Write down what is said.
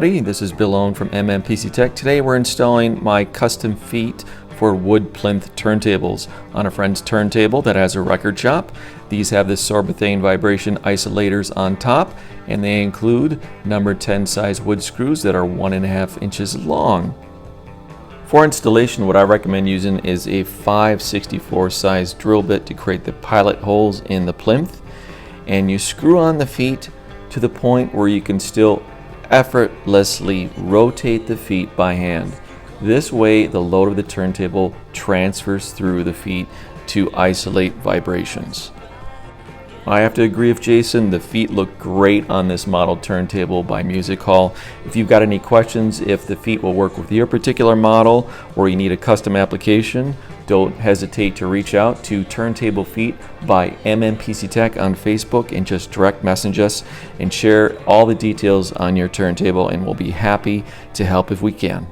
This is Bill Owen from Mnpctech. Today we're installing my custom feet for wood plinth turntables on a friend's turntable that has a record shop. These have the Sorbothane vibration isolators on top, and they include number 10 size wood screws that are 1.5 inches long. For installation, what I recommend using is a 5/64 size drill bit to create the pilot holes in the plinth, and you screw on the feet to the point where you can still effortlessly rotate the feet by hand. This way the load of the turntable transfers through the feet to isolate vibrations. I have to agree with Jason, the feet look great on this model turntable by Music Hall. If you've got any questions if the feet will work with your particular model or you need a custom application, don't hesitate to reach out to Turntable Feet by Mnpctech on Facebook and just direct message us and share all the details on your turntable, and we'll be happy to help if we can.